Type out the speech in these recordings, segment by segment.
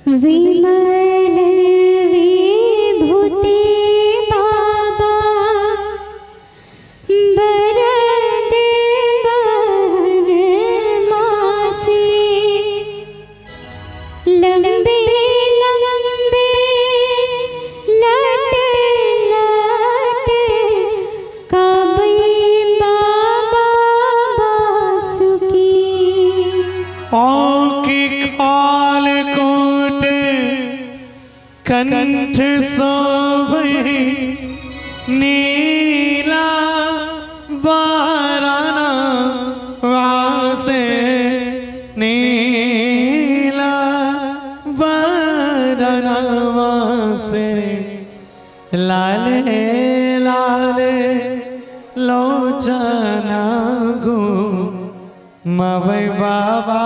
विमल विभूति बाबा बरद बहन मासी लंबे लंबे लट लट काबई बाबा बासुकी की काल कोट कंठ सोभे नीला बाराना वासे नीला बाराना वासे लाले लाले लोचना गो मवै बाबा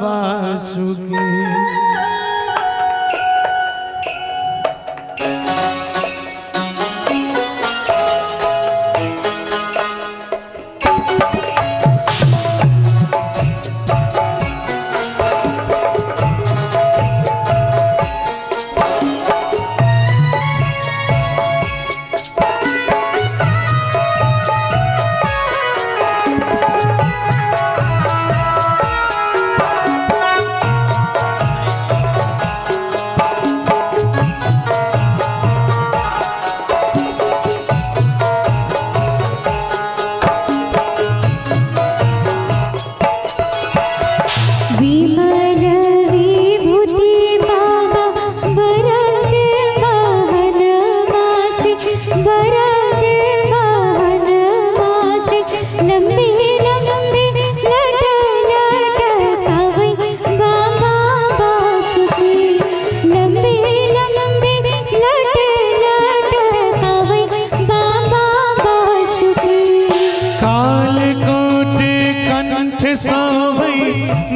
बासुकी।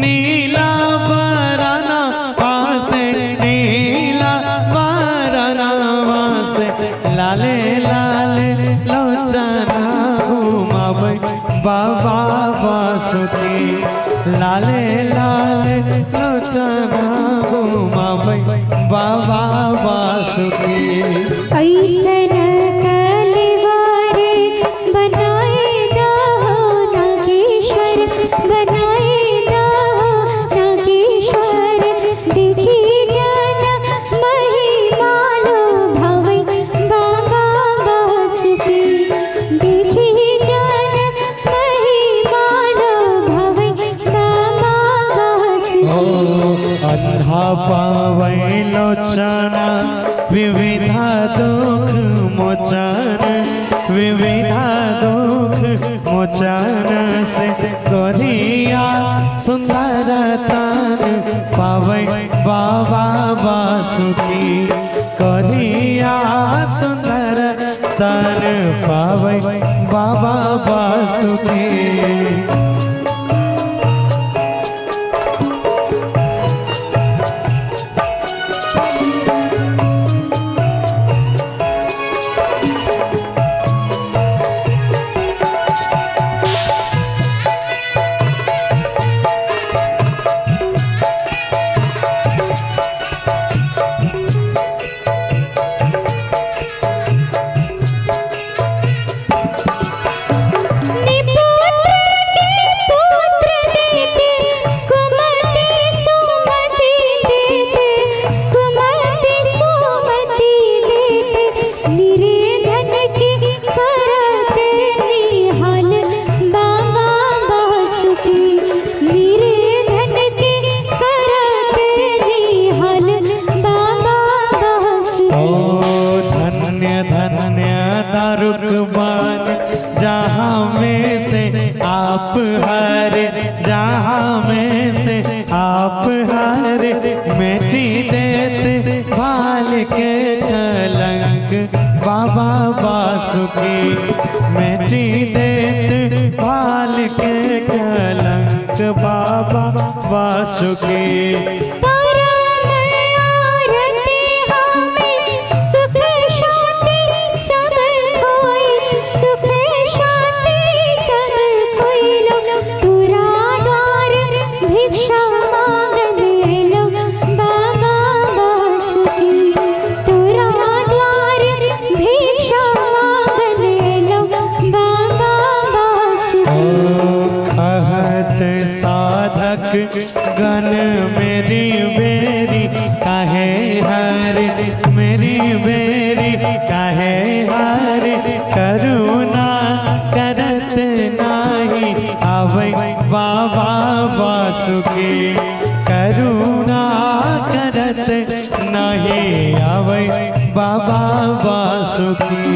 नीला बराना वासे नीला बराना वासे लाले लाले लोचना घुमावे बाबा बासुकी लाले लाले लोचना घुमावे बाबा बासुकी। ऐसन कलवारे बनाए दो नागेश्वर बनाए दो नागेश्वर देखी जन महिमा लो भवै बाबा बासुकी देखी जन महिमा लो भवै बाबा बासुकी। अंधा पावै लोचना विविधा दुख मोचन विविधा दुख मोचन से गोरिया सुंदर तन पावै बाबा बासुकी गोरिया सुंदर तन पावै बाबा बासुकी। दारुकबान जहाँ में से आप हरे जहाँ में से आप हरे मिट्टी देते भाल के कलंक बाबा बासुकी मिट्टी देते भाल के कलंक बाबा बासुकी। भिक्षा मांगने लो बाबा मेरी बेरी काहे हारे, मेरी बेरी काहे हारे, करुणा करत नाही आवै बाबा वासुकी, करुणा करत नहीं आवै बाबा वासुकी।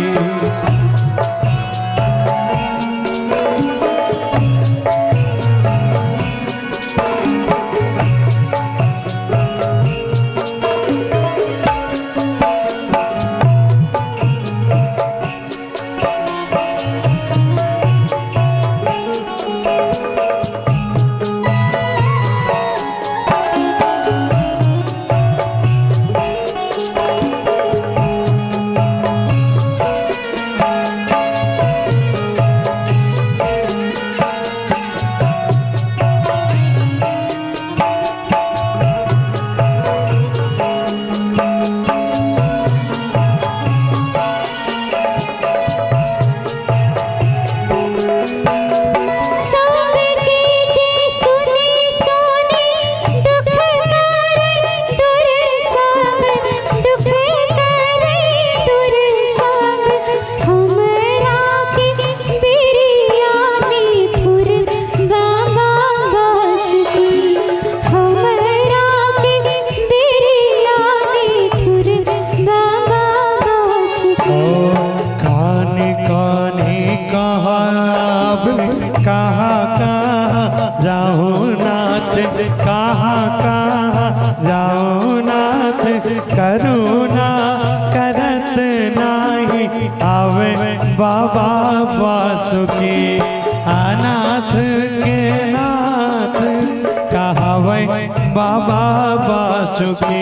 करुणा करत नाही आवे बाबा वासुकी, अनाथ के नाथ कहावे बाबा वासुकी।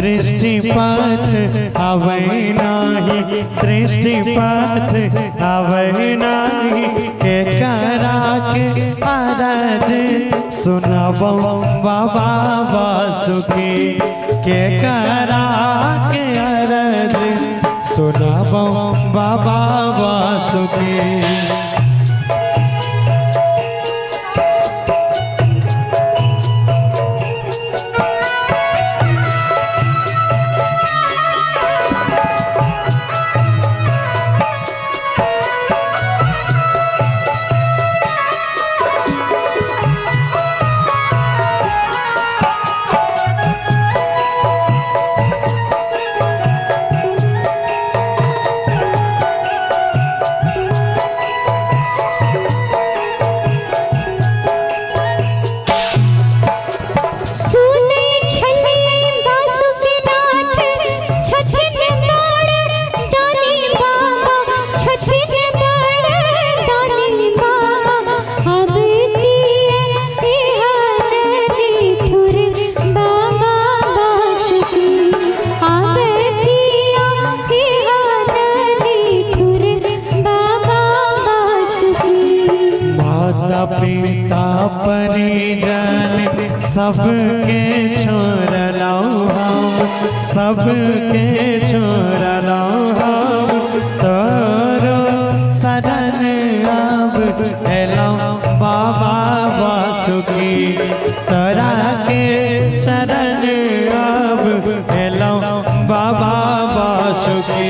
दृष्टिपात आवै नाही, दृष्टिपात आवै नाही, के करा के अरज सुनबो बाबा वासुकी, के करा के अरज सुनबो बाबा वासुकी। पिता परिजन सबके छोड़लो हम, सबके छोड़लो हम, तोरो शरण अब एलो बाबा वासुकी, तोरा के शरण अब एलो बाबा वासुकी।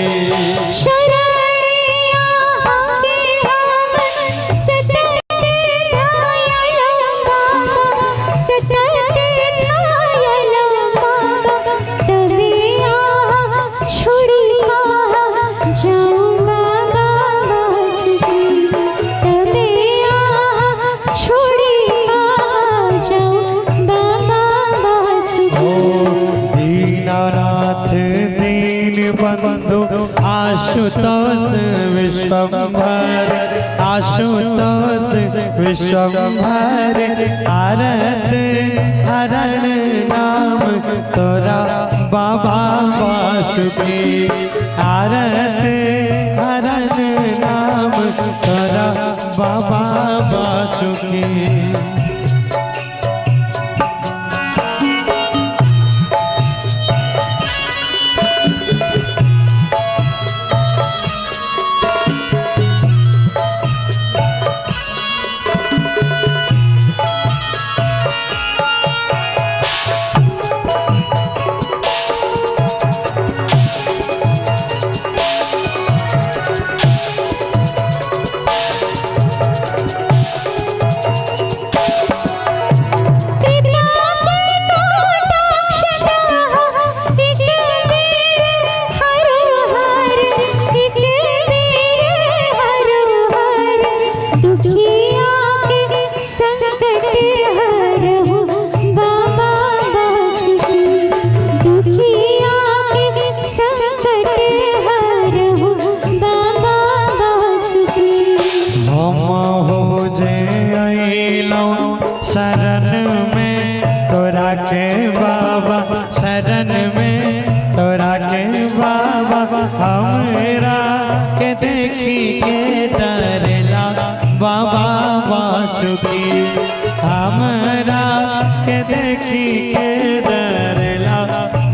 बंधु आशुतोष विश्वंभर, आशुतोष विश्वंभर, आरत हरण नाम तोरा बाबा वासुकी आरत हरन नाम तोरा बाबा वासुकी शरण में तोरा के बाबा शरण में तोरा के बाबा हमरा के देखी के डरेला बाबा वासुकी हमरा के देखी के डरेला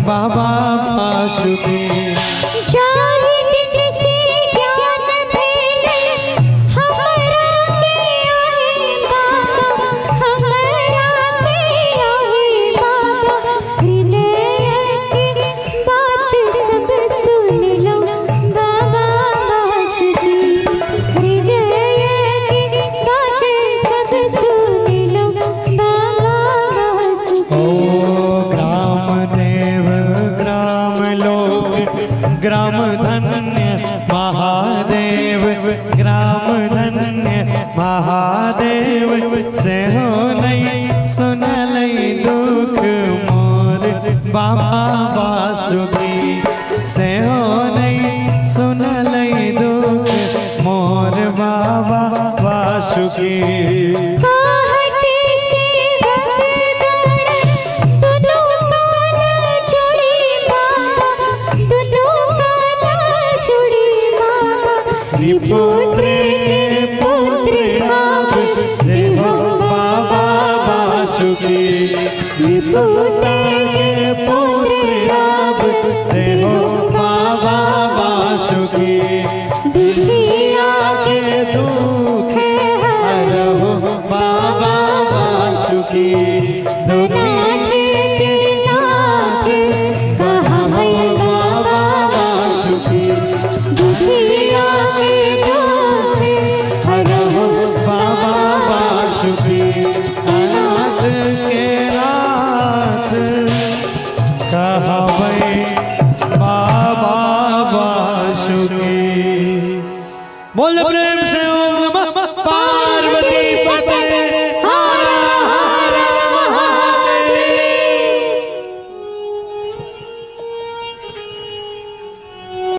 बाबा वासुकी ग्राम धन्य महादेव ग्राम धन्य महादेव से हो नहीं सुनल दुख मोर बाबा वासुकी से हो नहीं सुनल दुख मोर बाबा वासुकी पुत्र के पुत्र आप देहो बाबा वासुकी पुत्र के पुत्र आप देहो बाबा वासुकी दुनिया के दुख हरहो बाबा वासुकी दुनिया के नाथ कहावै बाबा वासुकी दुनिया अनाथ के नाथ कहावै बाबा वासुकी। बोल प्रेम से ओम नमः पार्वती।